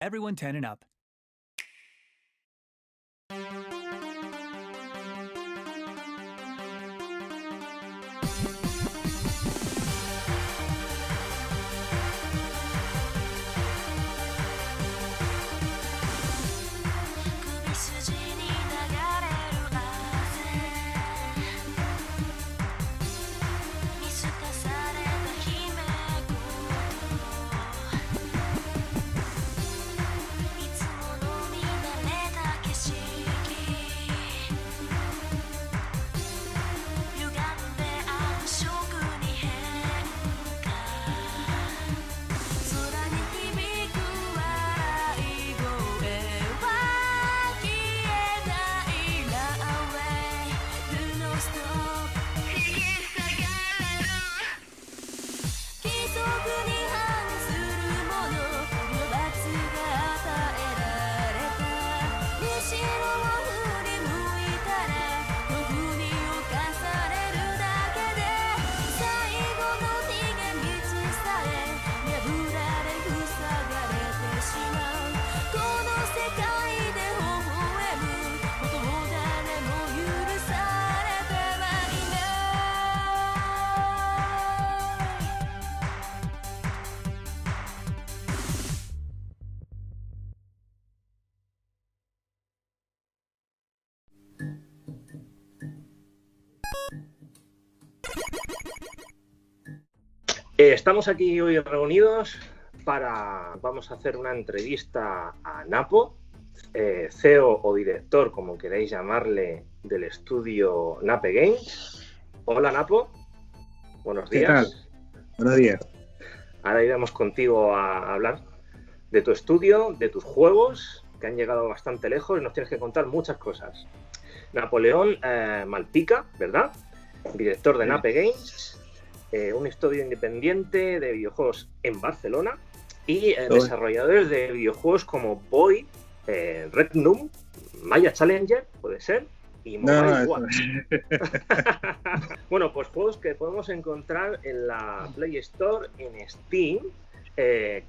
Everyone 10 and up. Estamos aquí hoy reunidos vamos a hacer una entrevista a Napo, CEO o director, como queráis llamarle, del estudio Nape Games. Hola Napo, buenos días. ¿Qué tal? Buenos días. Ahora iremos contigo a hablar de tu estudio, de tus juegos, que han llegado bastante lejos y nos tienes que contar muchas cosas. Napoleón Malpica, ¿verdad? Director de Nape Games. Un estudio independiente de videojuegos en Barcelona y desarrolladores de videojuegos como Boy, Regnum, Maya Challenger, puede ser, y Mobile One. Bueno, pues juegos que podemos encontrar en la Play Store, en Steam,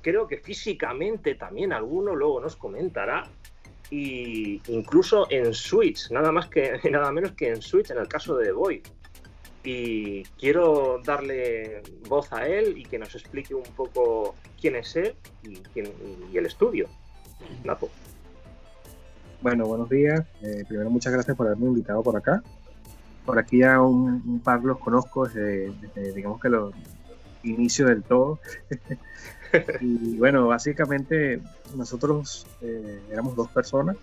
creo que físicamente también alguno luego nos comentará, y incluso en Switch, nada menos que en Switch en el caso de Boy. Y quiero darle voz a él y que nos explique un poco quién es él y el estudio. Napo. Bueno, buenos días. Primero, muchas gracias por haberme invitado por acá. Por aquí ya un par los conozco desde digamos que los inicios del todo. Y bueno, básicamente nosotros éramos dos personas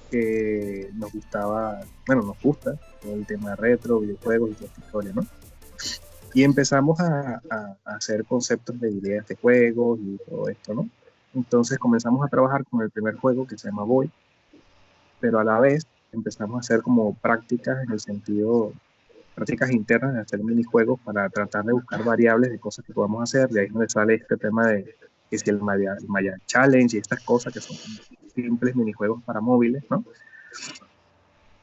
que nos gusta todo el tema retro, videojuegos y toda esta historia, ¿no? Y empezamos a hacer conceptos de ideas de juegos y todo esto, ¿no? Entonces comenzamos a trabajar con el primer juego que se llama Boy, pero a la vez empezamos a hacer como prácticas, en el sentido, prácticas internas de hacer minijuegos para tratar de buscar variables de cosas que podamos hacer. De ahí es donde sale este tema de que si el Maya Challenge y estas cosas que son simples minijuegos para móviles, ¿no?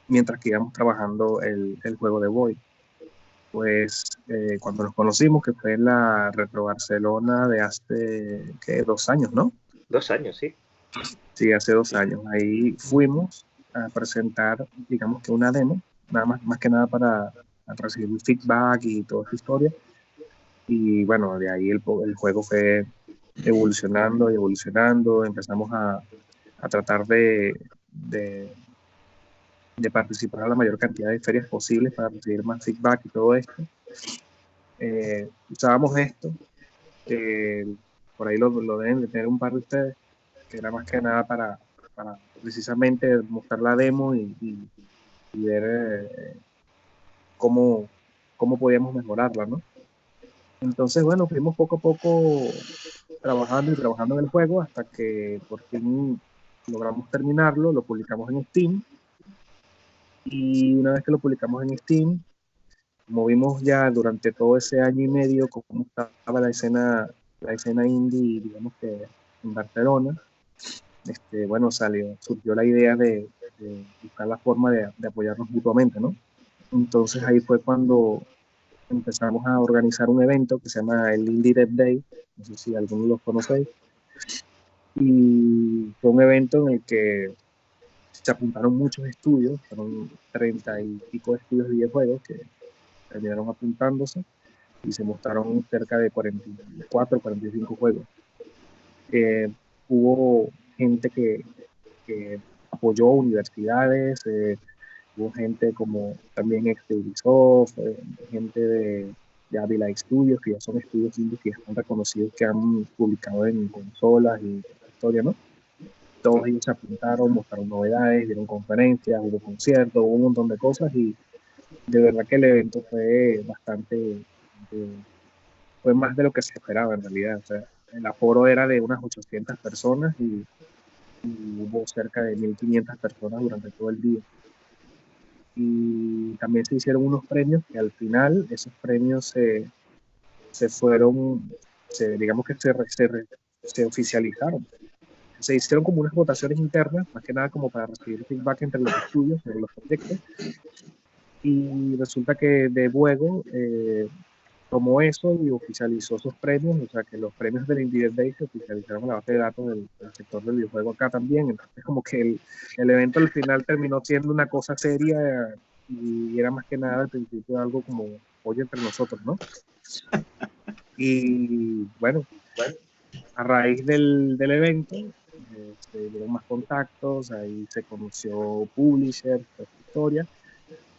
Mientras que íbamos trabajando el juego de Boy. Pues cuando nos conocimos, que fue en la Retro Barcelona de hace, ¿qué? 2 años, ¿no? 2 años, sí. Sí, hace 2 años. Ahí fuimos a presentar, digamos que una demo, más que nada para recibir feedback y toda esta historia. Y bueno, de ahí el juego fue evolucionando y evolucionando. Empezamos a tratar de participar a la mayor cantidad de ferias posibles para recibir más feedback y todo esto. Usábamos esto, por ahí lo deben de tener un par de ustedes, que era más que nada para precisamente mostrar la demo y ver cómo podíamos mejorarla, ¿no? Entonces, bueno, fuimos poco a poco trabajando en el juego hasta que por fin logramos terminarlo, lo publicamos en Steam. Y una vez que lo publicamos en Steam, movimos ya durante todo ese año y medio cómo estaba la escena indie, digamos que en Barcelona. Bueno, surgió la idea de buscar la forma de apoyarnos mutuamente, ¿no? Entonces ahí fue cuando empezamos a organizar un evento que se llama el Indie Dev Day, no sé si algunos los conocéis, y fue un evento en el que se apuntaron muchos estudios, fueron 30 y pico de estudios de videojuegos que terminaron apuntándose y se mostraron cerca de 44, 45 juegos. Hubo gente que apoyó universidades, hubo gente como también ex de Ubisoft, gente de Ávila Studios, que ya son estudios indies que están reconocidos, que han publicado en consolas y historia, ¿no? Todos ellos se apuntaron, mostraron novedades, dieron conferencias, hubo conciertos, hubo un montón de cosas y de verdad que el evento fue fue más de lo que se esperaba en realidad. O sea, el aforo era de unas 800 personas y hubo cerca de 1.500 personas durante todo el día. Y también se hicieron unos premios que al final esos premios se fueron, digamos que se oficializaron. Se hicieron como unas votaciones internas, más que nada como para recibir feedback entre los estudios, sobre los proyectos. Y resulta que de Buego tomó eso y oficializó sus premios, o sea que los premios del Indie Day se oficializaron en la base de datos del sector del videojuego acá también. Entonces como que el evento al final terminó siendo una cosa seria y era más que nada al principio algo como hoy entre nosotros, ¿no? Y bueno, a raíz del evento se dieron más contactos, ahí se conoció Publisher, toda esta historia,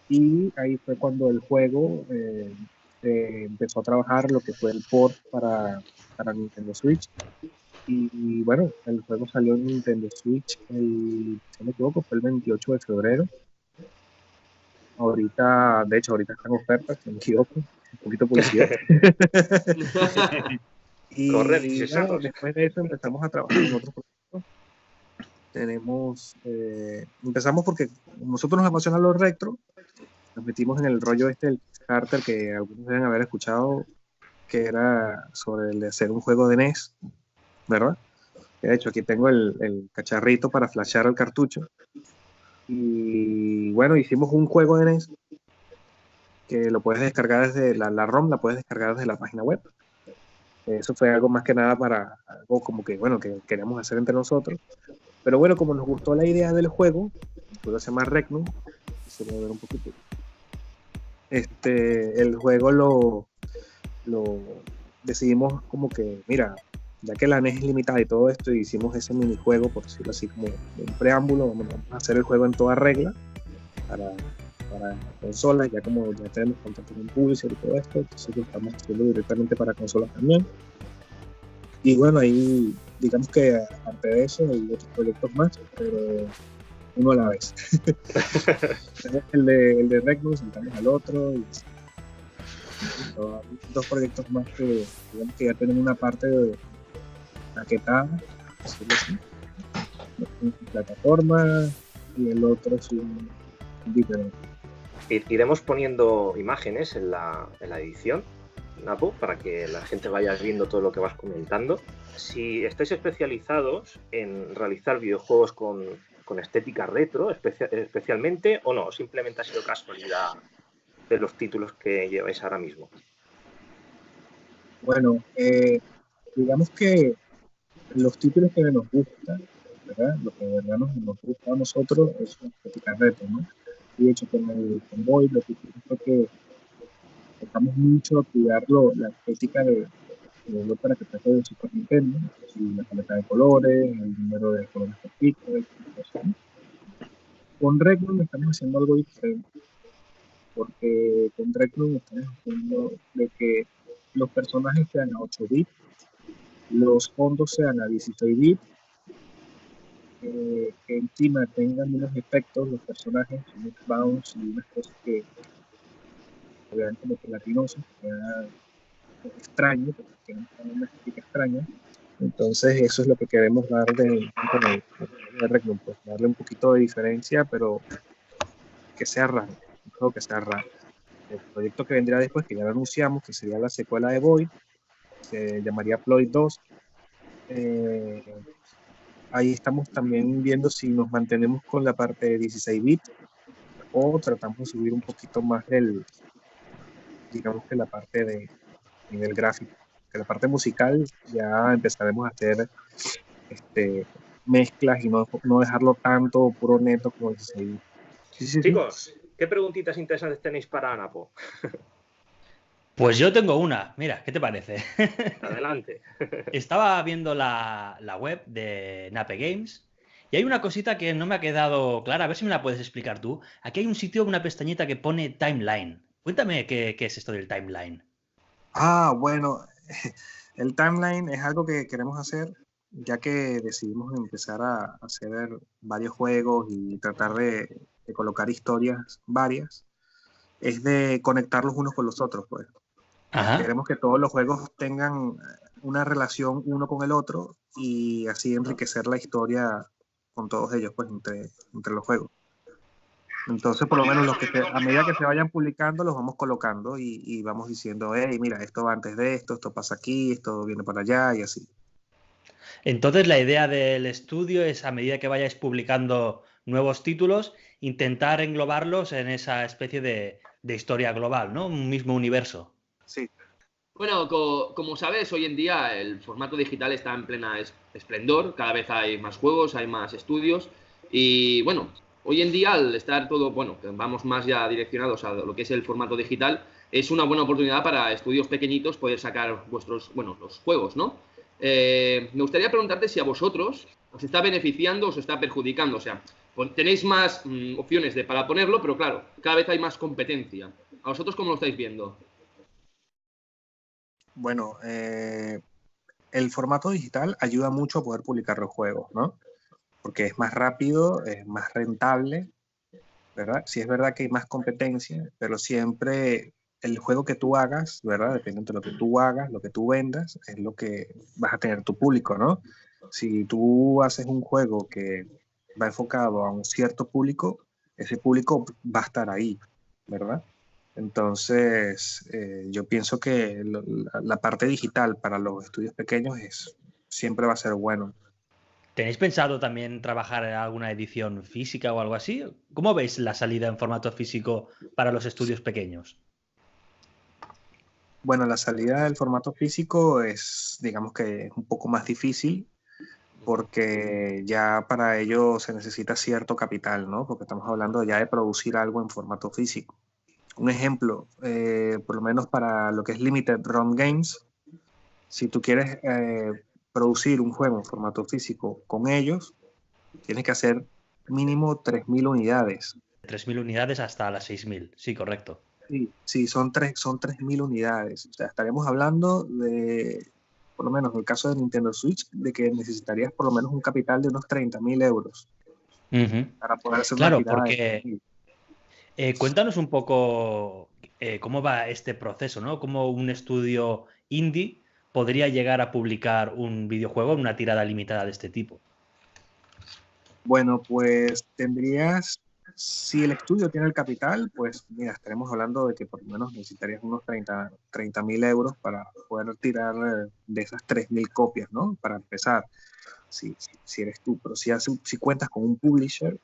y ahí fue cuando el juego empezó a trabajar lo que fue el port para Nintendo Switch. Y bueno, el juego salió en Nintendo Switch, si no me equivoco, fue el 28 de febrero. Ahorita, de hecho, ahorita están ofertas, si no me equivoco, un poquito de publicidad. Y bueno, después de eso empezamos a trabajar en otros proyectos. Empezamos porque nosotros nos apasiona lo retro, nos metimos en el rollo del Kickstarter que algunos deben haber escuchado, que era sobre el de hacer un juego de NES, ¿verdad? De hecho, aquí tengo el cacharrito para flashear el cartucho. Y bueno, hicimos un juego de NES que lo puedes descargar desde la ROM, la puedes descargar desde la página web. Eso fue algo más que nada para algo como que, bueno, que queríamos hacer entre nosotros. Pero bueno, como nos gustó la idea del juego, el juego se llama Regnum, se puede ver un poquito. El juego lo decidimos como que, mira, ya que la NES es limitada y todo esto, y hicimos ese minijuego, por decirlo así, como un preámbulo, vamos a hacer el juego en toda regla para consolas, ya como ya tenemos contacto con Publisher y todo esto, entonces lo estamos haciendo directamente para consolas también. Y bueno, ahí digamos que aparte de eso hay otros proyectos más, pero uno a la vez. el de Regnum, saltamos al otro, y dos proyectos más que digamos que ya tienen una parte de paquetada, una plataforma, y el otro es un diferente. Iremos poniendo imágenes en la edición, Napo, para que la gente vaya viendo todo lo que vas comentando. Si estáis especializados en realizar videojuegos con estética retro, especialmente, o no, simplemente ha sido casualidad de los títulos que lleváis ahora mismo. Bueno, digamos que los títulos que nos gustan, ¿verdad? Lo que de verdad nos gusta a nosotros es la estética retro, ¿no? Y de hecho con Void lo que hicimos fue que tratamos mucho a cuidar la estética de para que trate de Super Nintendo, la paleta de colores, el número de colores por píxeles, con Regnum estamos haciendo algo diferente, porque con Regnum estamos haciendo de que los personajes sean a 8 bits, los fondos sean a 16 bits, que encima tengan unos efectos, los personajes, unos bounce y unas cosas que vean como gelatinosos, que vean extraño, porque tienen una estética extraña. Entonces eso es lo que queremos dar con el Regnum, pues darle un poquito de diferencia, pero que sea raro, un juego que sea raro. El proyecto que vendría después, que ya lo anunciamos, que sería la secuela de Void, se llamaría Ploy 2. Ahí estamos también viendo si nos mantenemos con la parte de 16 bits o tratamos de subir un poquito más digamos que la parte de nivel gráfico. Que la parte musical ya empezaremos a hacer mezclas y no dejarlo tanto puro neto como dices ahí. Sí. Chicos, ¿qué preguntitas interesantes tenéis para Anapo? Pues yo tengo una. Mira, ¿qué te parece? Adelante. Estaba viendo la web de Nape Games y hay una cosita que no me ha quedado clara. A ver si me la puedes explicar tú. Aquí hay un sitio, una pestañita que pone Timeline. Cuéntame qué es esto del Timeline. Bueno, el timeline es algo que queremos hacer, ya que decidimos empezar a hacer varios juegos y tratar de colocar historias varias, es de conectarlos unos con los otros, pues. Ajá. Queremos que todos los juegos tengan una relación uno con el otro y así enriquecer la historia con todos ellos, pues, entre los juegos. Entonces, por lo menos a medida que se vayan publicando, los vamos colocando y vamos diciendo, hey, mira, esto va antes de esto pasa aquí, esto viene para allá y así. Entonces, la idea del estudio es, a medida que vayáis publicando nuevos títulos, intentar englobarlos en esa especie de historia global, ¿no? Un mismo universo. Sí. Bueno, como sabes, hoy en día el formato digital está en plena esplendor, cada vez hay más juegos, hay más estudios y bueno, hoy en día al estar todo, bueno, vamos más ya direccionados a lo que es el formato digital, es una buena oportunidad para estudios pequeñitos poder sacar los juegos, ¿no? Me gustaría preguntarte si a vosotros os está beneficiando o os está perjudicando, o sea, tenéis más opciones para ponerlo, pero claro, cada vez hay más competencia. ¿A vosotros cómo lo estáis viendo? Bueno, el formato digital ayuda mucho a poder publicar los juegos, ¿no? Porque es más rápido, es más rentable, ¿verdad? Sí es verdad que hay más competencia, pero siempre el juego que tú hagas, ¿verdad? Dependiendo de lo que tú hagas, lo que tú vendas, es lo que vas a tener tu público, ¿no? Si tú haces un juego que va enfocado a un cierto público, ese público va a estar ahí, ¿verdad? Entonces, yo pienso que la parte digital para los estudios pequeños siempre va a ser bueno. ¿Tenéis pensado también trabajar en alguna edición física o algo así? ¿Cómo veis la salida en formato físico para los estudios pequeños? Bueno, la salida del formato físico es, digamos que es un poco más difícil porque ya para ello se necesita cierto capital, ¿no? Porque estamos hablando ya de producir algo en formato físico. Un ejemplo, por lo menos para lo que es Limited Run Games, si tú quieres producir un juego en formato físico con ellos, tienes que hacer mínimo 3.000 unidades. 3.000 unidades hasta las 6.000, sí, correcto. Sí, son 3.000 unidades. O sea, estaremos hablando de, por lo menos en el caso de Nintendo Switch, de que necesitarías por lo menos un capital de unos 30.000 euros para poder hacer claro, una tirada porque cuéntanos un poco cómo va este proceso, ¿no? Cómo un estudio indie podría llegar a publicar un videojuego en una tirada limitada de este tipo. Bueno, pues si el estudio tiene el capital, pues mira, estaremos hablando de que por lo menos necesitarías unos 30.000 euros para poder tirar de esas 3.000 copias, ¿no? Para empezar, si eres tú, pero si cuentas con un publisher,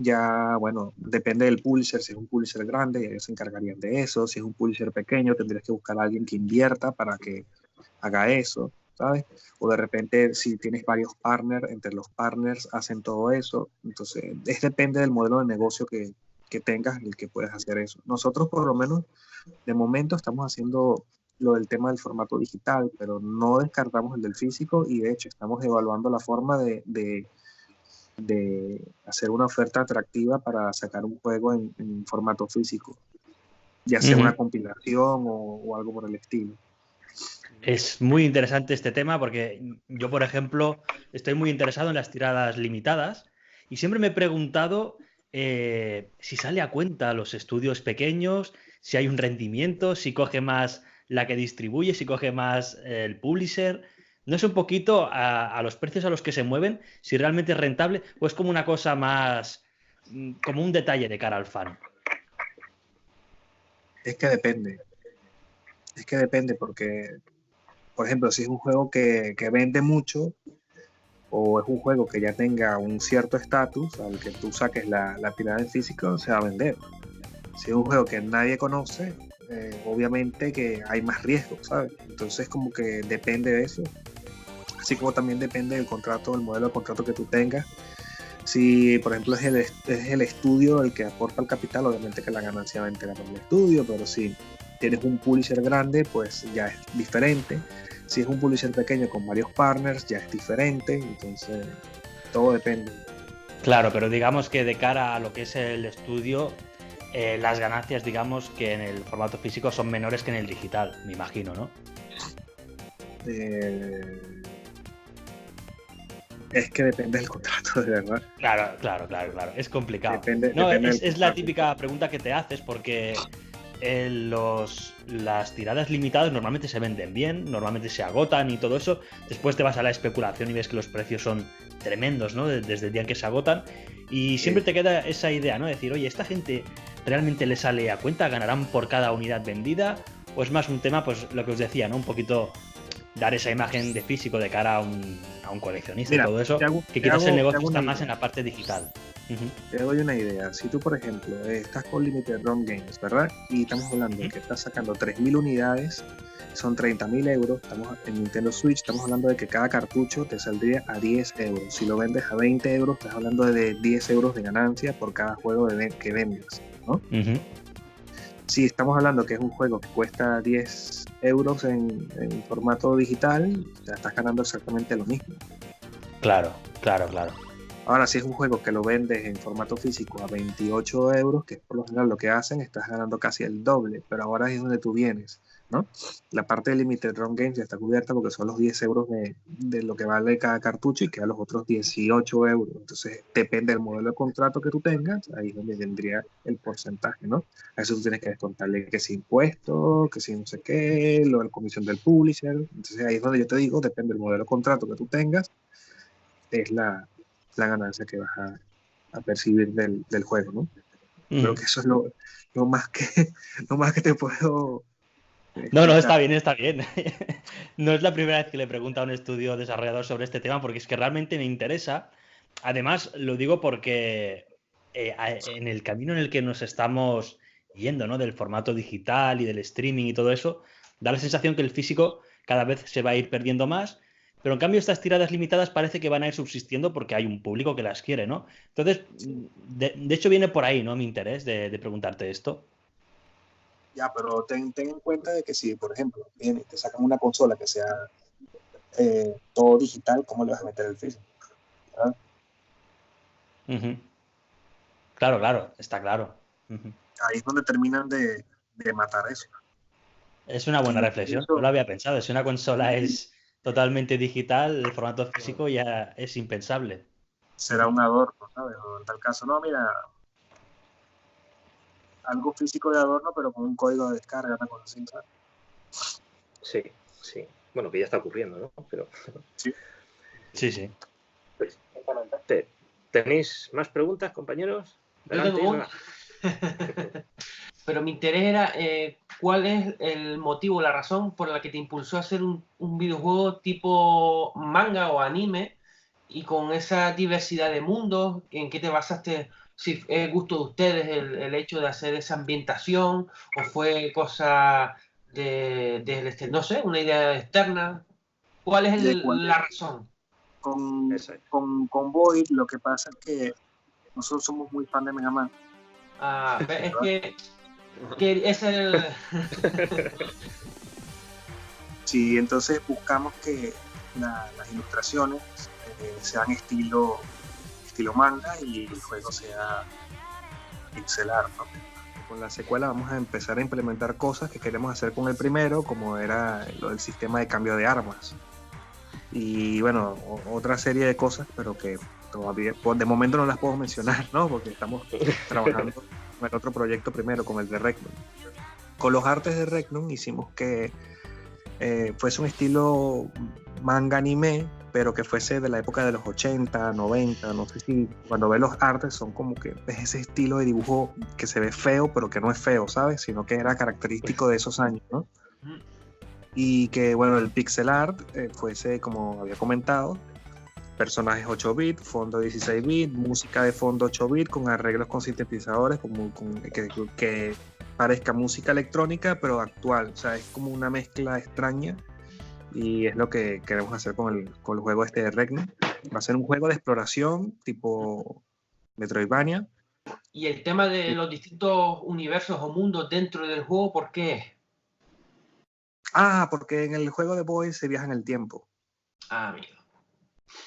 ya, bueno, depende del publisher. Si es un publisher grande, ellos se encargarían de eso. Si es un publisher pequeño, tendrías que buscar a alguien que invierta para que haga eso, ¿sabes? O de repente, si tienes varios partners, entre los partners hacen todo eso. Entonces, depende del modelo de negocio que tengas, el que puedes hacer eso. Nosotros, por lo menos, de momento estamos haciendo lo del tema del formato digital, pero no descartamos el del físico y de hecho estamos evaluando la forma de hacer una oferta atractiva para sacar un juego en formato físico, ya sea una compilación o algo por el estilo. Es muy interesante este tema porque yo, por ejemplo, estoy muy interesado en las tiradas limitadas y siempre me he preguntado si sale a cuenta los estudios pequeños, si hay un rendimiento, si coge más la que distribuye, si coge más el publisher. No es un poquito a los precios a los que se mueven, si realmente es rentable o es como una cosa más, como un detalle de cara al fan. Es que depende porque, por ejemplo, si es un juego que vende mucho o es un juego que ya tenga un cierto estatus, al que tú saques la tirada en físico, se va a vender. Si es un juego que nadie conoce, obviamente que hay más riesgo, ¿sabes? Entonces como que depende de eso. así como también depende del contrato, del modelo de contrato que tú tengas. Si, por ejemplo, es el estudio el que aporta el capital, obviamente que la ganancia va a entrar en el estudio, pero si tienes un publisher grande, pues ya es diferente. Si es un publisher pequeño con varios partners, ya es diferente. Entonces, todo depende. Claro, pero digamos que de cara a lo que es el estudio, las ganancias, digamos que en el formato físico son menores que en el digital, me imagino, ¿no? Es que depende del contrato, de verdad. Claro. Es complicado. Depende es la típica pregunta que te haces porque las tiradas limitadas normalmente se venden bien, normalmente se agotan y todo eso. Después te vas a la especulación y ves que los precios son tremendos, ¿no? Desde el día en que se agotan. Y siempre te queda esa idea, ¿no? Decir, oye, ¿esta gente realmente le sale a cuenta? ¿Ganarán por cada unidad vendida? ¿O es más un tema, pues lo que os decía, ¿no? Un poquito dar esa imagen de físico de cara a un coleccionista. Mira, y todo eso, que quizás el negocio está más en la parte digital. Te doy una idea. Si tú, por ejemplo, estás con Limited Run Games, ¿verdad? Y estamos hablando de que estás sacando 3.000 unidades, son 30.000 euros. Estamos en Nintendo Switch, estamos hablando de que cada cartucho te saldría a 10 euros. Si lo vendes a 20 euros, estás hablando de 10 euros de ganancia por cada juego que vendas, ¿no? Si estamos hablando que es un juego que cuesta 10 euros en formato digital, ya estás ganando exactamente lo mismo. Claro. Ahora, si es un juego que lo vendes en formato físico a 28 euros, que es por lo general lo que hacen, estás ganando casi el doble, pero ahora es donde tú vienes, ¿no? La parte de Limited Run Games ya está cubierta porque son los 10 euros de lo que vale cada cartucho y quedan los otros 18 euros. Entonces, depende del modelo de contrato que tú tengas, ahí es donde vendría el porcentaje, ¿no? A eso tú tienes que descontarle que si impuestos, que si no sé qué, lo de la comisión del publisher. Entonces, ahí es donde yo te digo, depende del modelo de contrato que tú tengas, es la ganancia que vas a percibir del juego, ¿no? Creo que eso es lo más que te puedo... No, está bien. No es la primera vez que le pregunto a un estudio desarrollador sobre este tema porque es que realmente me interesa. Además, lo digo porque en el camino en el que nos estamos yendo, ¿no? Del formato digital y del streaming y todo eso, da la sensación que el físico cada vez se va a ir perdiendo más. Pero en cambio estas tiradas limitadas parece que van a ir subsistiendo porque hay un público que las quiere, ¿no? Entonces, de hecho viene por ahí, ¿no? Mi interés de preguntarte esto. Ya, pero ten en cuenta de que si, por ejemplo, te sacan una consola que sea todo digital, ¿cómo le vas a meter el físico? ¿Verdad? Claro, está claro. Ahí es donde terminan de matar eso. Es una buena reflexión, no lo había pensado. Si una consola es totalmente digital, el formato físico ya es impensable. Será un adorno, ¿sabes? O en tal caso, no, mira, algo físico de adorno, pero con un código de descarga, una cosa así, ¿sabes? Sí. Bueno, que ya está ocurriendo, ¿no? Pero... Sí. Pues, ¿tenéis más preguntas, compañeros? Yo tengo una. Pero mi interés era cuál es el motivo, la razón por la que te impulsó a hacer un videojuego tipo manga o anime y con esa diversidad de mundos, en qué te basaste, si es gusto de ustedes el hecho de hacer esa ambientación o fue cosa no sé, una idea externa. ¿Cuál es la razón? Con Void lo que pasa es que nosotros somos muy fan de Mega Man. Es que es el... Sí, entonces buscamos que las ilustraciones sean estilo manga y el juego sea pixelar, ¿no? Con la secuela vamos a empezar a implementar cosas que queremos hacer con el primero, como era lo del sistema de cambio de armas. Y bueno, otra serie de cosas, pero que todavía de momento no las puedo mencionar, ¿no? Porque estamos trabajando con el otro proyecto primero, con el de Regnum. Con los artes de Regnum hicimos que fuese un estilo manga anime, pero que fuese de la época de los 80, 90, no sé si cuando ves los artes son como que es ese estilo de dibujo que se ve feo, pero que no es feo, ¿sabes? Sino que era característico de esos años, ¿no? Y que, bueno, el pixel art fuese, como había comentado, personajes 8 bits, fondo 16 bits, música de fondo 8 bits con arreglos con sintetizadores, que parezca música electrónica, pero actual. O sea, es como una mezcla extraña y es lo que queremos hacer con el juego este de Regne. Va a ser un juego de exploración tipo Metroidvania. Y el tema de los distintos universos o mundos dentro del juego, ¿por qué? Porque en el juego de Void se viaja en el tiempo. Amigo.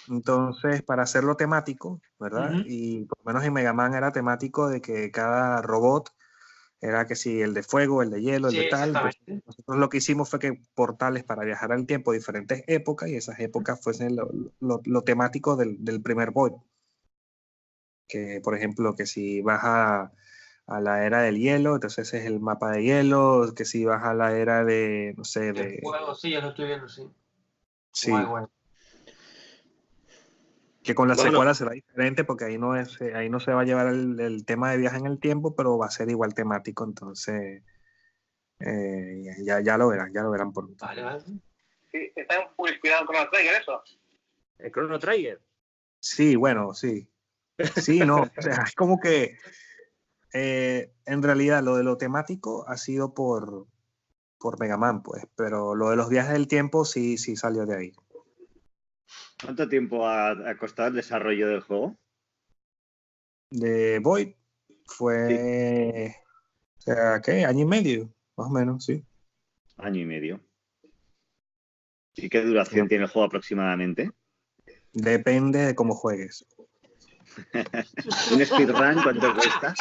Entonces, para hacerlo temático, ¿verdad? Y por lo menos en Mega Man era temático de que cada robot era que si el de fuego, el de hielo, el de tal. Entonces, nosotros lo que hicimos fue que portales para viajar al tiempo, diferentes épocas, y esas épocas fuesen lo temático del primer Void. Que, por ejemplo, que si vas a la era del hielo, entonces ese es el mapa de hielo, que si vas a la era de, no sé, de... Bueno, sí, ya lo estoy viendo, sí. Sí. Bueno. Que con la secuela será diferente porque ahí no se va a llevar el tema de viaje en el tiempo, pero va a ser igual temático, entonces ya lo verán por Vale. Sí, está muy inspirado en Chrono Trigger, eso. ¿El Chrono Trigger? Sí, bueno, sí. Sí, no, o sea, es como que en realidad lo de lo temático ha sido por Mega Man, pues, pero lo de los viajes del tiempo sí salió de ahí. ¿Cuánto tiempo ha costado el desarrollo del juego? De Void fue, o sea, ¿qué? ¿Año y medio? Más o menos, sí. Año y medio. ¿Y qué duración tiene el juego aproximadamente? Depende de cómo juegues. ¿Un speedrun cuánto cuesta?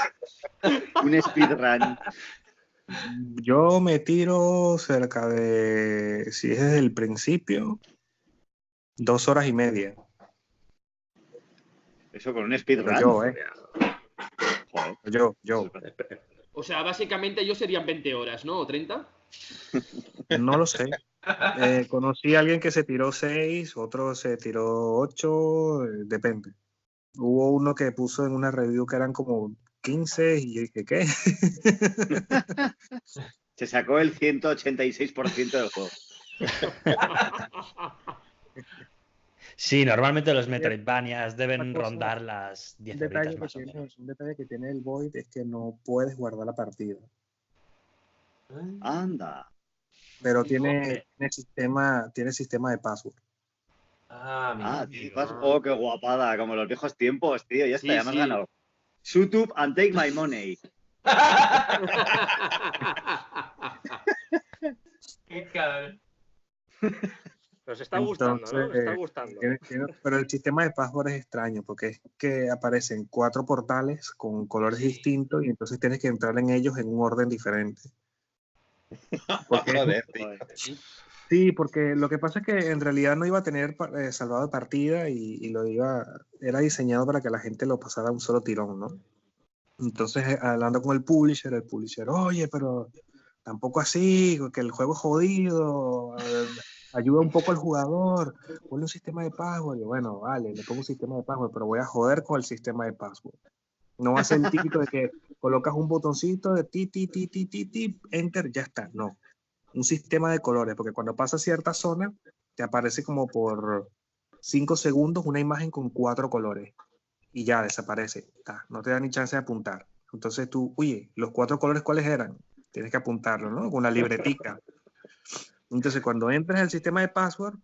Un speedrun. Yo me tiro cerca de, si es desde el principio, 2 horas y media. ¿Eso con un speedrun? Yo. O sea, básicamente ellos serían 20 horas, ¿no? ¿O 30? No lo sé. Conocí a alguien que se tiró 6, otro se tiró 8, depende. Hubo uno que puso en una review que eran como 15 y yo dije, ¿qué? Se sacó el 186% del juego. Sí, normalmente los Metroidvanias deben rondar las 10 horitas más o menos. Un detalle que tiene el Void es que no puedes guardar la partida. Anda. Pero tiene sistema de password. Oh, qué guapada, como los viejos tiempos, tío. Ya está, ya me has ganado. YouTube and take my money. Qué cabrón. Nos está gustando, ¿no? Nos está gustando. Pero el sistema de password es extraño porque es que aparecen 4 portales con colores distintos y entonces tienes que entrar en ellos en un orden diferente. Joder, sí, porque lo que pasa es que en realidad no iba a tener salvado de partida y era diseñado para que la gente lo pasara a un solo tirón, ¿no? Entonces, hablando con el publisher, oye, pero tampoco así, que el juego es jodido, ayuda un poco al jugador, ponle un sistema de password. Y bueno, vale, le pongo un sistema de password, pero voy a joder con el sistema de password. No va a ser el típico de que colocas un botoncito de enter, ya está. No. Un sistema de colores, porque cuando pasa cierta zona, te aparece como por 5 segundos una imagen con 4 colores. Y ya desaparece. No te da ni chance de apuntar. Entonces tú, oye, ¿los 4 colores cuáles eran? Tienes que apuntarlo, ¿no? Con una libretica. Entonces cuando entras en el sistema de password,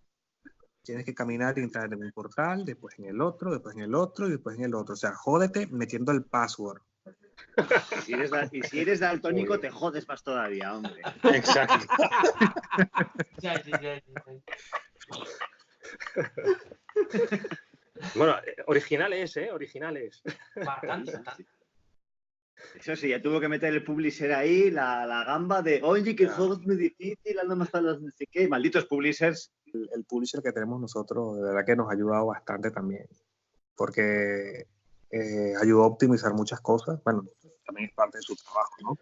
tienes que caminar y entrar en un portal, después en el otro, después en el otro y después en el otro. O sea, jódete metiendo el password. Y si eres daltónico, te jodes más todavía, hombre. Exacto. Ya. Bueno, originales, originales. Bastante. Eso sí, ya tuvo que meter el publisher ahí, la gamba de, oye, que el juego es muy difícil, ando más para los no sé qué. Malditos publishers. El publisher que tenemos nosotros, de verdad que nos ha ayudado bastante también. Porque ayudó a optimizar muchas cosas. Bueno, también es parte de su trabajo, ¿no?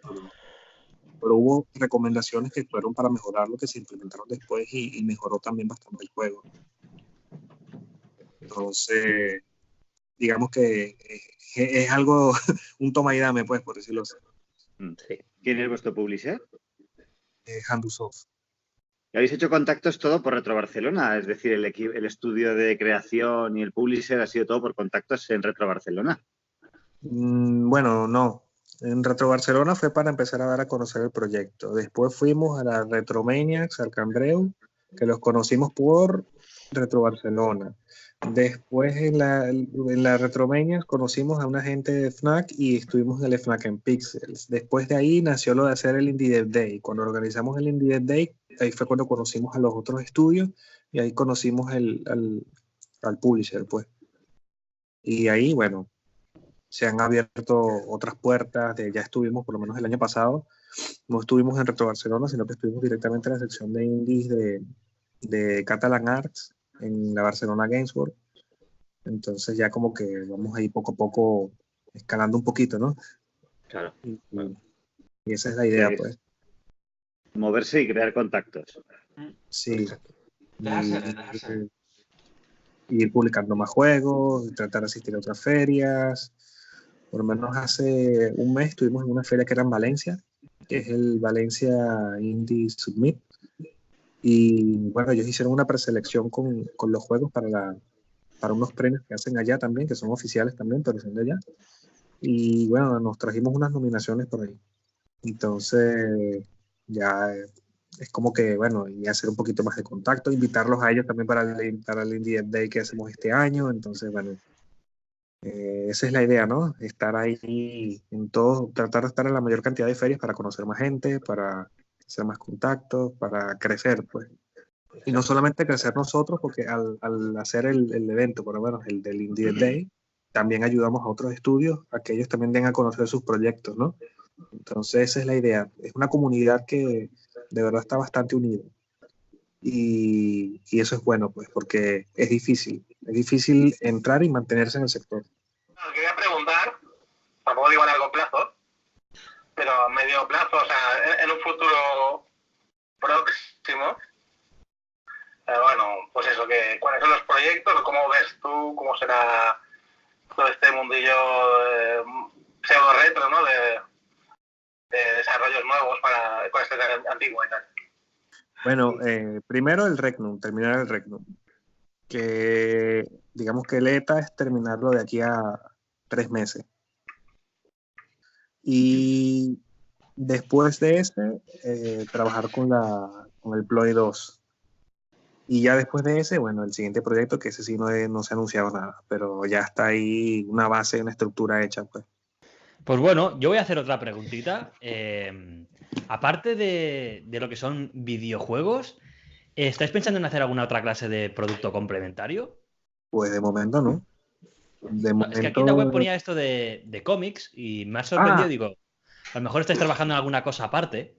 Pero hubo recomendaciones que fueron para mejorar lo que se implementaron después y mejoró también bastante el juego. Entonces, digamos que es algo, un toma y dame, pues, por decirlo así. Sí. ¿Quién es vuestro publisher? Handusoft. ¿Y habéis hecho contactos todo por Retro Barcelona? Es decir, el estudio de creación y el publisher ha sido todo por contactos en Retro Barcelona. Bueno, no. En Retro Barcelona fue para empezar a dar a conocer el proyecto. Después fuimos a la Retromaniacs, al Cambreu, que los conocimos por Retro Barcelona. Después en la Retromania conocimos a una gente de FNAC y estuvimos en el FNAC en Pixels. Después de ahí nació lo de hacer el Indie Dev Day. Cuando organizamos el Indie Dev Day, ahí fue cuando conocimos a los otros estudios y ahí conocimos al publisher, pues. Y ahí, bueno, se han abierto otras puertas. Ya estuvimos, por lo menos el año pasado, no estuvimos en Retro Barcelona, sino que estuvimos directamente en la sección de indies de Catalan Arts en la Barcelona Games World. Entonces ya como que vamos ahí poco a poco escalando un poquito, ¿no? Claro. Y esa es la idea, Sí. pues. Moverse y crear contactos. Sí. Dejarse. Y ir publicando más juegos, tratar de asistir a otras ferias. Por lo menos hace un mes estuvimos en una feria que era en Valencia, que es el Valencia Indie Submit. Y bueno, ellos hicieron una preselección con los juegos para unos premios que hacen allá también, que son oficiales también, pero son de allá. Y bueno, nos trajimos unas nominaciones por ahí. Entonces, ya es como que, bueno, y hacer un poquito más de contacto, invitarlos a ellos también para el Indie Day que hacemos este año. Entonces, bueno, esa es la idea, ¿no? Estar ahí en todo, tratar de estar en la mayor cantidad de ferias para conocer más gente, para hacer más contactos, para crecer, pues. Y no solamente crecer nosotros, porque al hacer el evento, por lo menos el del Indie Day, también ayudamos a otros estudios a que ellos también den a conocer sus proyectos, ¿no? Entonces esa es la idea. Es una comunidad que de verdad está bastante unida. Y eso es bueno, pues, porque es difícil entrar y mantenerse en el sector. Quería preguntar, tampoco digo a largo plazo, pero a medio plazo, o sea, en un futuro próximo, bueno, pues eso, ¿cuáles son los proyectos? ¿Cómo ves tú? ¿Cómo será todo este mundillo pseudo retro, ¿no? De desarrollos nuevos con este antiguo y tal. Bueno, primero el Regnum, terminar el Regnum. Que digamos que el ETA es terminarlo de aquí a 3 meses. Y después de ese, trabajar con el Ploy 2. Y ya después de ese, bueno, el siguiente proyecto, que ese sí no se ha anunciado nada, pero ya está ahí una base, una estructura hecha, pues. Pues bueno, yo voy a hacer otra preguntita. Aparte de lo que son videojuegos, ¿estáis pensando en hacer alguna otra clase de producto complementario? Pues de momento no. No, es que aquí en la web ponía esto de cómics y me ha sorprendido, digo, a lo mejor estáis trabajando en alguna cosa aparte.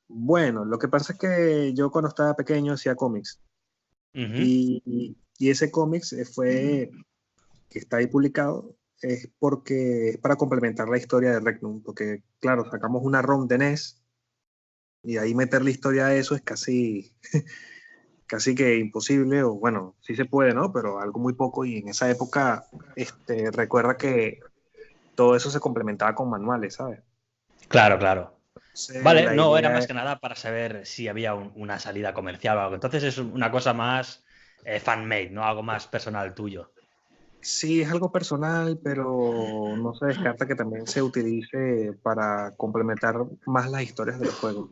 Bueno, lo que pasa es que yo cuando estaba pequeño hacía cómics. Y ese cómics que está ahí publicado, es porque es para complementar la historia de Regnum, porque claro, sacamos una ROM de NES y ahí meter la historia de eso es casi que imposible, o bueno, sí se puede, ¿no? Pero algo muy poco, y en esa época recuerda que todo eso se complementaba con manuales, ¿sabes? Claro. Entonces, vale, no, era más que nada para saber si había una salida comercial o algo. Entonces es una cosa más fan-made, ¿no? Algo más personal tuyo. Sí, es algo personal, pero no se descarta que también se utilice para complementar más las historias del juego.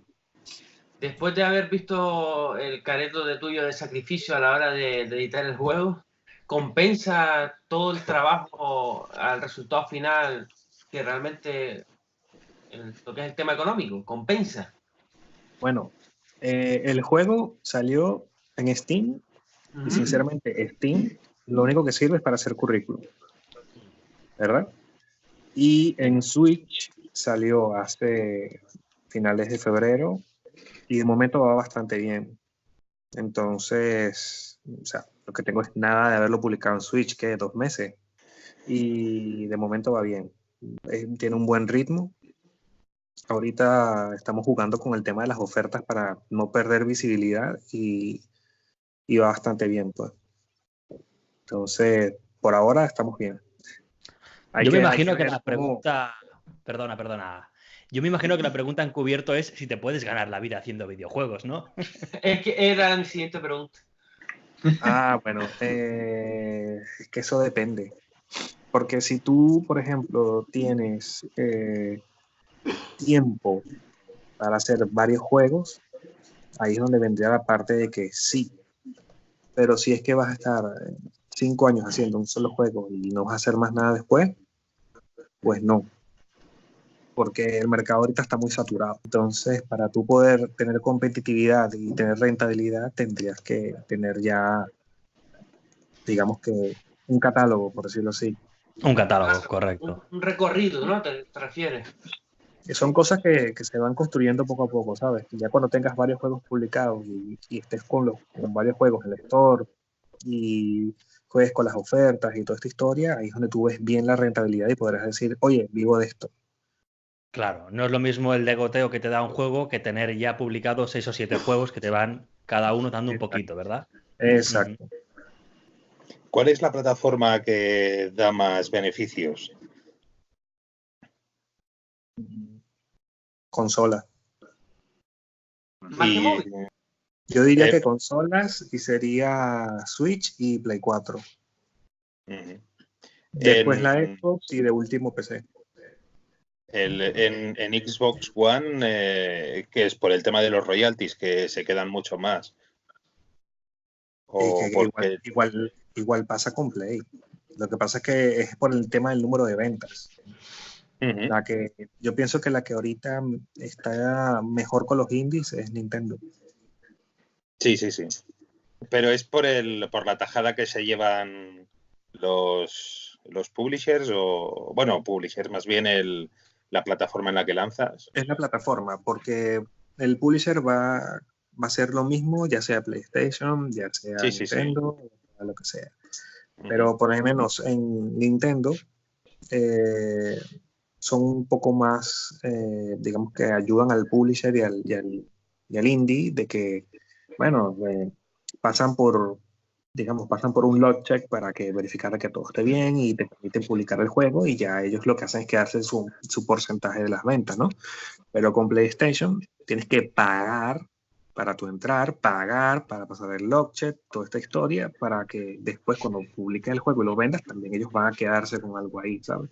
Después de haber visto el careto de tuyo de sacrificio a la hora de editar el juego, ¿compensa todo el trabajo al resultado final que realmente lo que es el tema económico? ¿Compensa? Bueno, el juego salió en Steam y sinceramente Steam lo único que sirve es para hacer currículum, ¿verdad? Y en Switch salió hace finales de febrero y de momento va bastante bien. Entonces, o sea, lo que tengo es nada de haberlo publicado en Switch, que 2 meses. Y de momento va bien. Tiene un buen ritmo. Ahorita estamos jugando con el tema de las ofertas para no perder visibilidad y va bastante bien, pues. Entonces, por ahora estamos bien. Yo me imagino que la pregunta... Perdona. Yo me imagino que la pregunta encubierto es si te puedes ganar la vida haciendo videojuegos, ¿no? Es que era mi siguiente pregunta. Bueno, es que eso depende. Porque si tú, por ejemplo, tienes tiempo para hacer varios juegos, ahí es donde vendría la parte de que sí, pero si es que vas a estar 5 años haciendo un solo juego y no vas a hacer más nada después, pues no, porque el mercado ahorita está muy saturado. Entonces, para tú poder tener competitividad y tener rentabilidad, tendrías que tener ya, digamos que, un catálogo, por decirlo así. Un catálogo, correcto. Un recorrido, ¿no? ¿Te refieres? Son cosas que se van construyendo poco a poco, ¿sabes? Ya cuando tengas varios juegos publicados y estés con varios juegos en el store y juegues con las ofertas y toda esta historia, ahí es donde tú ves bien la rentabilidad y podrás decir, oye, vivo de esto. Claro, no es lo mismo el de goteo que te da un juego que tener ya publicados 6 o 7 juegos que te van cada uno dando un poquito, ¿verdad? Exacto. ¿Cuál es la plataforma que da más beneficios? Consola. Más que móvil. Yo diría que consolas y sería Switch y Play 4. Después la Xbox y de último PC. En Xbox One, que es por el tema de los royalties, que se quedan mucho más. O porque... igual pasa con Play. Lo que pasa es que es por el tema del número de ventas. La que, yo pienso que la que ahorita está mejor con los indies es Nintendo. Sí. Pero es por la tajada que se llevan los publishers, o bueno, publishers, más bien la plataforma en la que lanzas. Es la plataforma, porque el publisher va a ser lo mismo, ya sea PlayStation, ya sea Nintendo, o lo que sea. Pero por lo menos en Nintendo son un poco más, digamos que ayudan al publisher y al indie de que, bueno, pasan por un log check para que verificar que todo esté bien y te permiten publicar el juego, y ya ellos lo que hacen es quedarse su porcentaje de las ventas, ¿no? Pero con PlayStation tienes que pagar para tu entrar, pagar para pasar el log check, toda esta historia, para que después cuando publiques el juego y lo vendas, también ellos van a quedarse con algo ahí, ¿sabes?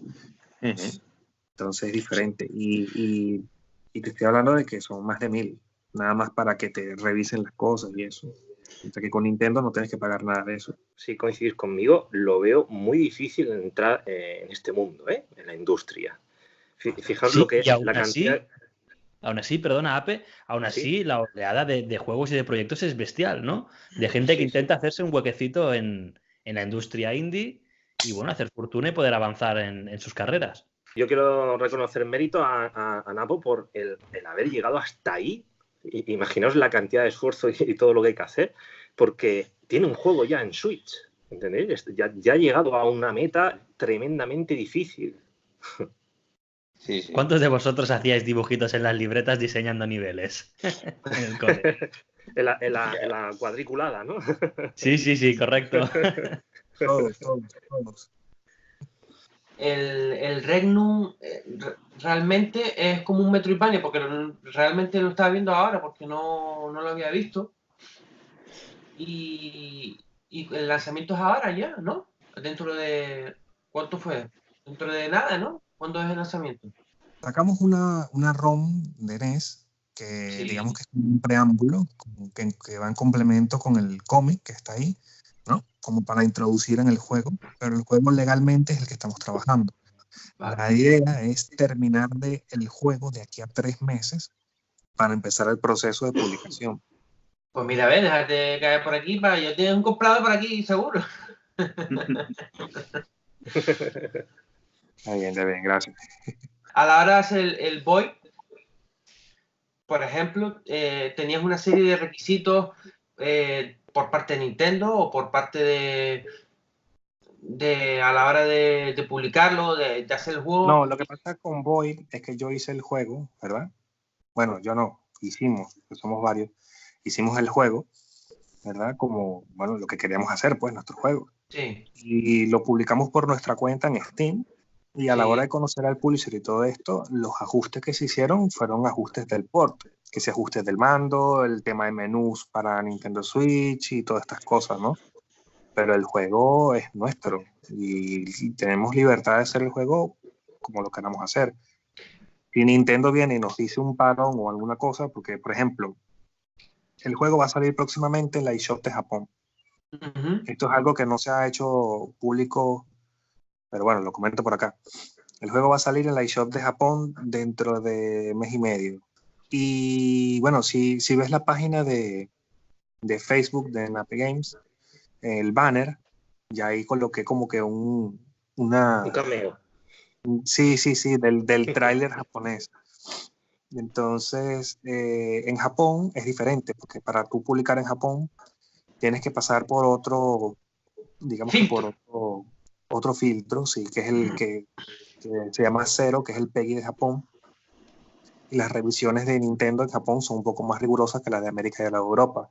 Entonces es diferente. Y te estoy hablando de que son más de 1,000, nada más para que te revisen las cosas y eso. O sea que con Nintendo no tienes que pagar nada de eso. Si coincidís conmigo, lo veo muy difícil entrar en este mundo, en la industria. Fijaos lo que es la cantidad... Aún así, perdona, Ape, así la oleada de juegos y de proyectos es bestial, ¿no? De gente que intenta hacerse un huequecito en la industria indie y, bueno, hacer fortuna y poder avanzar en sus carreras. Yo quiero reconocer mérito a Napo por el haber llegado hasta ahí. Imaginaos la cantidad de esfuerzo y todo lo que hay que hacer, porque tiene un juego ya en Switch, ¿entendéis? Ya ha llegado a una meta tremendamente difícil. Sí. ¿Cuántos de vosotros hacíais dibujitos en las libretas diseñando niveles? En el cole. en la cuadriculada, ¿no? Sí, correcto. Todos. El Regnum realmente es como un Metroidvania, porque realmente lo estaba viendo ahora porque no lo había visto. Y el lanzamiento es ahora ya, ¿no? Dentro de... ¿Cuánto fue? Dentro de nada, ¿no? ¿Cuándo es el lanzamiento? Sacamos una ROM de NES que digamos que es un preámbulo que va en complemento con el cómic que está ahí, ¿no? Como para introducir en el juego, pero el juego legalmente es el que estamos trabajando. Vale. La idea es terminar el juego de aquí a 3 meses para empezar el proceso de publicación. Pues mira, a ver, déjate caer por aquí, yo tengo un comprador por aquí, seguro. Está bien, gracias. A la hora de hacer el Void, por ejemplo, tenías una serie de requisitos por parte de Nintendo o por parte de a la hora de publicarlo, de hacer el juego. No, lo que pasa con Void es que yo hice el juego, ¿verdad? Bueno, yo no, somos varios, hicimos el juego, ¿verdad? Como, bueno, lo que queríamos hacer, pues, nuestro juego. Sí. Y lo publicamos por nuestra cuenta en Steam, y a la hora de conocer al publisher y todo esto, los ajustes que se hicieron fueron ajustes del port, que se ajustes del mando, el tema de menús para Nintendo Switch y todas estas cosas, ¿no? Pero el juego es nuestro y tenemos libertad de hacer el juego como lo queramos hacer. Si Nintendo viene y nos dice un parón o alguna cosa, porque, por ejemplo, el juego va a salir próximamente en la eShop de Japón. Esto es algo que no se ha hecho público, pero bueno, lo comento por acá. El juego va a salir en la eShop de Japón dentro de mes y medio. Y bueno, si ves la página de Facebook de Nape Games, el banner, ya ahí coloqué como que un cameo. Sí, del tráiler japonés. Entonces, en Japón es diferente, porque para tú publicar en Japón tienes que pasar por otro, digamos que por otro filtro, sí, que es el que se llama Zero, que es el PEGI de Japón. Y las revisiones de Nintendo en Japón son un poco más rigurosas que las de América y de la de Europa.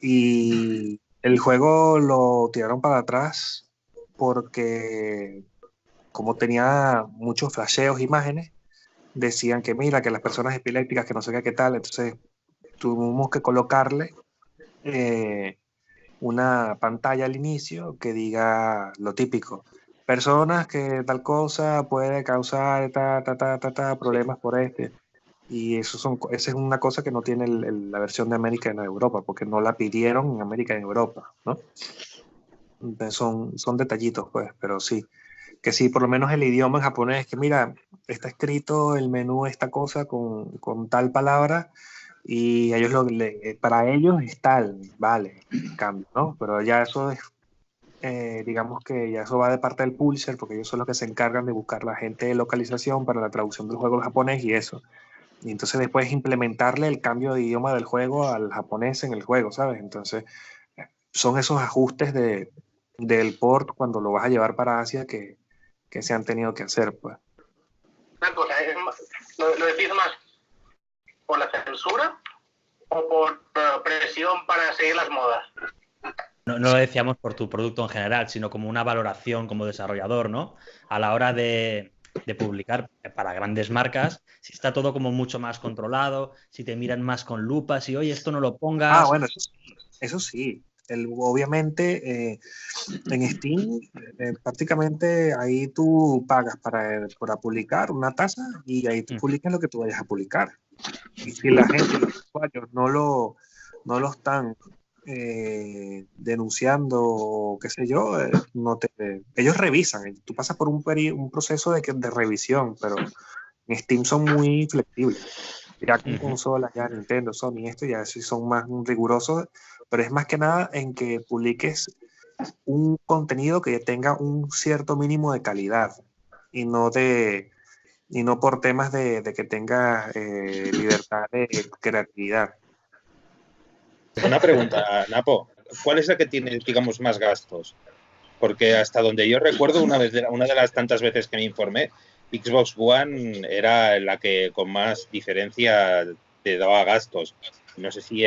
Y el juego lo tiraron para atrás porque, como tenía muchos flasheos, imágenes, decían que mira, que las personas epilépticas, que no sé qué tal, entonces tuvimos que colocarle una pantalla al inicio que diga lo típico: personas que tal cosa puede causar problemas por este. Y esa es una cosa que no tiene la versión de América y de Europa, porque no la pidieron en América y en Europa, ¿no? Entonces son detallitos, pues, pero sí. Que sí, por lo menos el idioma en japonés, que mira, está escrito el menú, esta cosa con tal palabra, y ellos para ellos es tal, vale, cambio, ¿no? Pero ya eso es, digamos que ya eso va de parte del publisher, porque ellos son los que se encargan de buscar la gente de localización para la traducción del juego al japonés y eso. Y entonces después implementarle el cambio de idioma del juego al japonés en el juego, ¿sabes? Entonces son esos ajustes del port cuando lo vas a llevar para Asia que se han tenido que hacer, pues. Una cosa, ¿lo decís más por la censura o por presión para seguir las modas? No lo decíamos por tu producto en general, sino como una valoración como desarrollador, ¿no? A la hora de publicar para grandes marcas, si está todo como mucho más controlado, si te miran más con lupa, si oye, esto no lo pongas. Ah, bueno, eso sí. Obviamente en Steam prácticamente ahí tú pagas para publicar una tasa y ahí tú publicas lo que tú vayas a publicar. Y si la gente, los usuarios no lo están denunciando o qué sé yo, ellos revisan. Tú pasas por un proceso de revisión, pero en Steam son muy flexibles. Ya con consolas, ya Nintendo, Sony, esto ya sí son más rigurosos, pero es más que nada en que publiques un contenido que tenga un cierto mínimo de calidad y no por temas de que tenga libertad de creatividad. Una pregunta, Napo, ¿cuál es la que tiene, digamos, más gastos? Porque hasta donde yo recuerdo, una de las tantas veces que me informé, Xbox One era la que con más diferencia te daba gastos. No sé si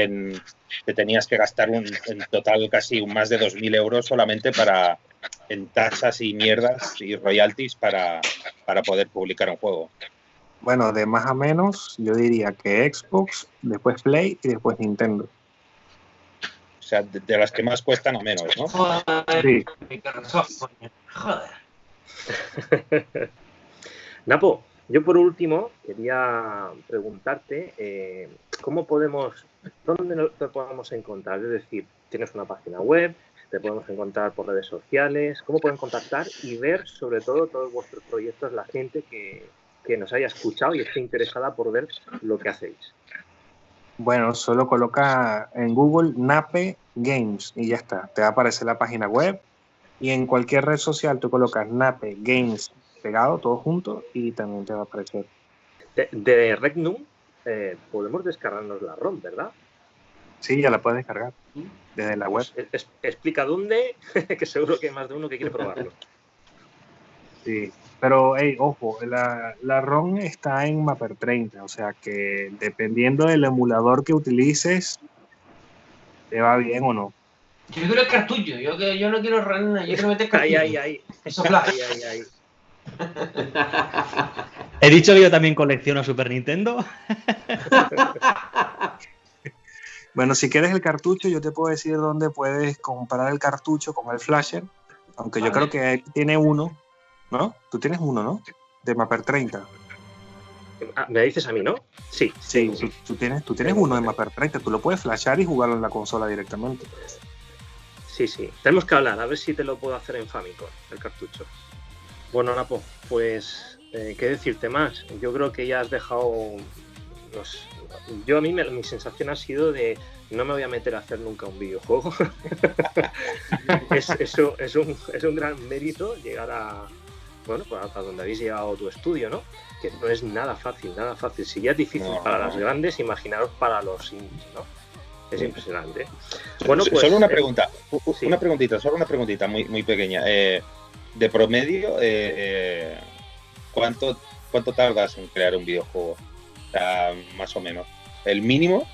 te tenías que gastar en total casi más de 2.000 euros solamente en tasas y mierdas y royalties para poder publicar un juego. Bueno, de más a menos, yo diría que Xbox, después Play y después Nintendo. O sea, de las que más cuestan a menos, ¿no? Sí. Joder. Napo, yo por último quería preguntarte ¿dónde te podemos encontrar? Es decir, tienes una página web, te podemos encontrar por redes sociales, ¿cómo pueden contactar y ver sobre todo todos vuestros proyectos, la gente que nos haya escuchado y esté interesada por ver lo que hacéis? Bueno, solo coloca en Google Nape Games y ya está, te va a aparecer la página web y en cualquier red social tú colocas Nape Games pegado, todo junto, y también te va a aparecer. De Regnum podemos descargarnos la ROM, ¿verdad? Sí, ya la puedes descargar desde la web. Explica dónde, que seguro que hay más de uno que quiere probarlo. Sí, pero ojo, la ROM está en Mapper 30, o sea que dependiendo del emulador que utilices, te va bien o no. Yo quiero el cartucho, yo no quiero ROM, yo quiero meter cartucho. Ahí. Eso es flash. Ahí. He dicho que yo también colecciono Super Nintendo. Bueno, si quieres el cartucho, yo te puedo decir dónde puedes comprar el cartucho con el flasher, aunque yo creo que tiene uno, ¿no? Tú tienes uno, ¿no? De Mapper 30. Me dices a mí, ¿no? Sí. Sí, tú tienes uno de Mapper 30, tú lo puedes flashar y jugarlo en la consola directamente. Sí. Tenemos que hablar, a ver si te lo puedo hacer en Famicom, el cartucho. Bueno, Napo, pues, ¿qué decirte más? Yo creo que ya has dejado... mi sensación ha sido de no me voy a meter a hacer nunca un videojuego. es un gran mérito llegar a donde habéis llegado tu estudio, ¿no? Que no es nada fácil. Si ya es difícil para las grandes, imaginaros para los indies, ¿no? Es impresionante. Bueno, pues, solo una pregunta, sí. una preguntita muy, muy pequeña. De promedio, ¿cuánto tardas en crear un videojuego? O sea, más o menos. ¿El mínimo?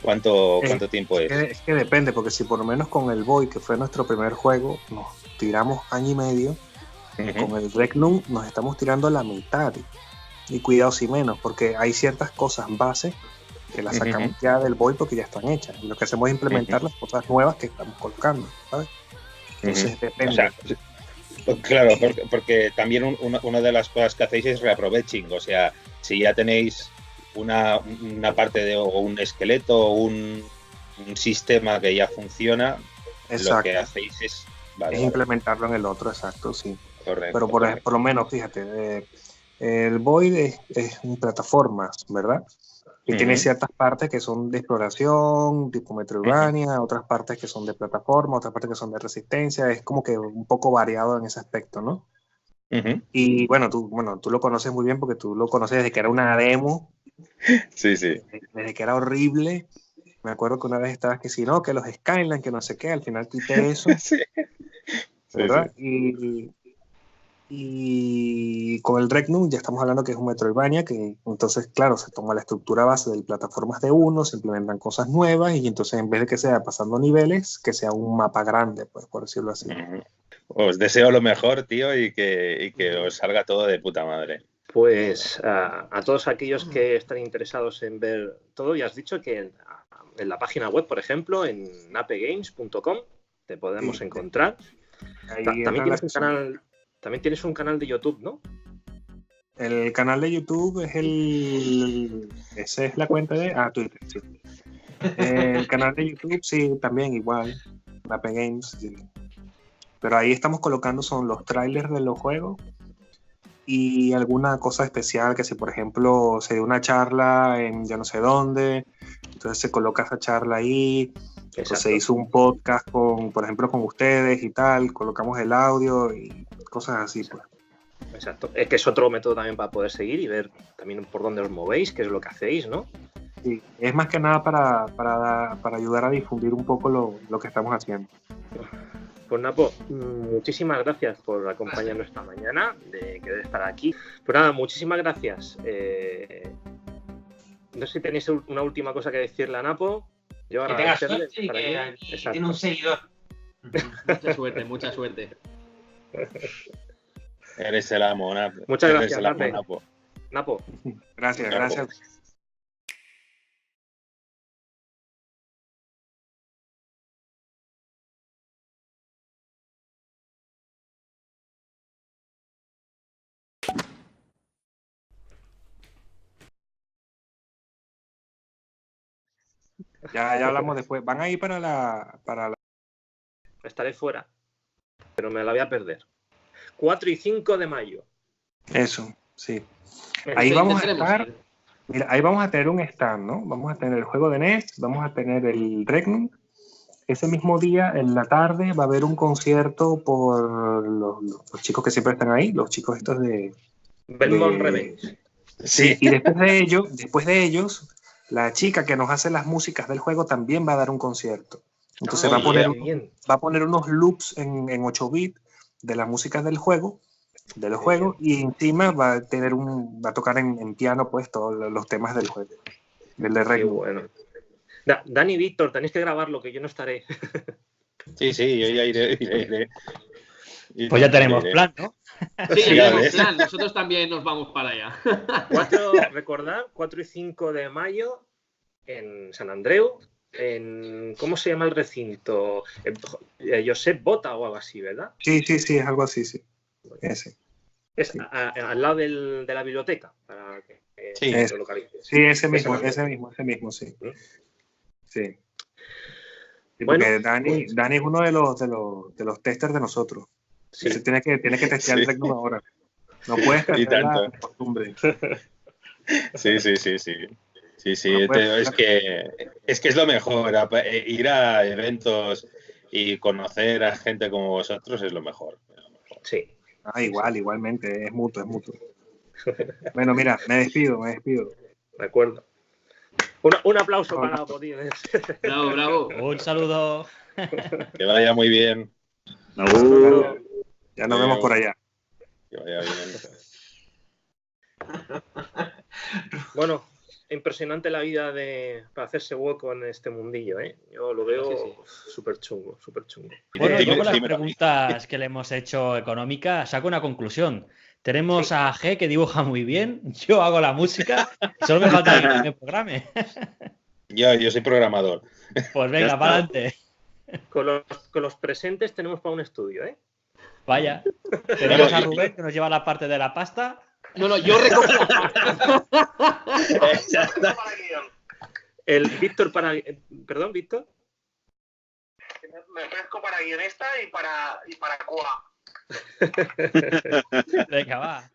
¿Cuánto tiempo es? Es que depende, porque si por lo menos con el Void, que fue nuestro primer juego, nos tiramos año y medio, con el Regnum nos estamos tirando la mitad. Y cuidado si menos, porque hay ciertas cosas base que las sacamos ya del Void porque ya están hechas. Y lo que hacemos es implementar las cosas nuevas que estamos colocando, ¿sabes? Entonces depende. O sea, claro, porque también una de las cosas que hacéis es reaproveching. O sea, si ya tenéis una parte o un esqueleto o un sistema que ya funciona, exacto, lo que hacéis es implementarlo en el otro, exacto, sí. Correcto. Pero por lo menos, fíjate, el Void es en plataformas, ¿verdad? Y tiene ciertas partes que son de exploración, tipo Metroidvania, otras partes que son de plataforma, otras partes que son de resistencia. Es como que un poco variado en ese aspecto, ¿no? Y bueno, tú lo conoces muy bien porque tú lo conoces desde que era una demo. Sí. Desde que era horrible. Me acuerdo que una vez estabas que si no, que los Skyline, que no sé qué, al final quité eso. ¿Verdad? Sí. Y con el Regnum ya estamos hablando que es un Metroidvania, que entonces, claro, se toma la estructura base de plataformas de uno, se implementan cosas nuevas y entonces en vez de que sea pasando niveles, que sea un mapa grande, pues, por decirlo así. Os deseo lo mejor, tío, y que os salga todo de puta madre. Pues a todos aquellos que están interesados en ver todo, ya has dicho que en la página web, por ejemplo, en apegames.com te podemos encontrar. También tienes un canal de YouTube, ¿no? El canal de YouTube esa es la cuenta de Twitter, sí. El canal de YouTube, sí, también igual, Apegames, sí. Pero ahí estamos colocando son los trailers de los juegos y alguna cosa especial, que si por ejemplo se dio una charla en ya no sé dónde, entonces se coloca esa charla ahí. Pues se hizo un podcast por ejemplo con ustedes y tal, colocamos el audio y cosas así, pues. Exacto, es que es otro método también para poder seguir y ver también por dónde os movéis, qué es lo que hacéis, ¿no? Sí, es más que nada para ayudar a difundir un poco lo que estamos haciendo. Pues Napo, muchísimas gracias por acompañarnos esta mañana, de querer estar aquí. Pues nada, muchísimas gracias. No sé si tenéis una última cosa que decirle a Napo. Yo que tenga suerte y que aquí tiene un seguidor. Mucha suerte. Eres el amo, Napo. Muchas gracias, Napo. Gracias. Ya hablamos después. Van a ir para la... Estaré fuera, pero me la voy a perder. 4 y 5 de mayo. Eso, sí. Ahí vamos a estar... Mira, ahí vamos a tener un stand, ¿no? Vamos a tener el juego de NES, vamos a tener el Regnum. Ese mismo día, en la tarde, va a haber un concierto por los chicos que siempre están ahí, los chicos estos de... Belmont Revenge. Sí. Y después de ellos, la chica que nos hace las músicas del juego también va a dar un concierto. Entonces va a poner unos loops en 8 bits de las músicas del juego, de los juegos, y encima va a tocar en piano pues todos los temas del juego, del de Regnum. Bueno. Dani y Víctor, tenéis que grabarlo, que yo no estaré. Sí, yo ya iré. Pues ya tenemos plan, ¿no? Sí, ya tenemos plan. Nosotros también nos vamos para allá. Recordad, 4 y 5 de mayo en San Andreu. ¿Cómo se llama el recinto? Josep Bota o algo así, ¿verdad? Sí, es algo así, sí. Ese. Es al lado de la biblioteca, para que Sí. lo localices. Sí, ese mismo, sí. ¿Mm? Sí. Sí, Bueno, porque Dani es uno de los testers de nosotros. Sí. Sí. Tiene que testear Sí. el Tecno ahora. No puedes Y perder la tanto. costumbre. Sí. Sí, No puede- es que es lo mejor. Ir a eventos y conocer a gente como vosotros es lo mejor. Sí. Igualmente, es mutuo. Bueno, mira, me despido. De acuerdo. Un aplauso para Godínez. Bravo, bravo. Un saludo. Que vaya muy bien. Ya nos vemos por allá. Que vaya bien. Bueno, impresionante la vida para hacerse hueco en este mundillo, ¿eh? Yo lo veo Sí. súper chungo. Bueno, yo con las Dímelo. preguntas que le hemos hecho económicas saco una conclusión. Tenemos a G que dibuja muy bien, yo hago la música, solo me falta que me programe. Yo soy programador. Pues Ya venga, está. para adelante. Con los presentes tenemos para un estudio, ¿eh? Vaya. Tenemos a Rubén que nos lleva la parte de la pasta. No, yo recojo la pasta. Ya está. Para guión. El Víctor Perdón, Víctor. Me ofrezco para guionista y para QA. Venga, va.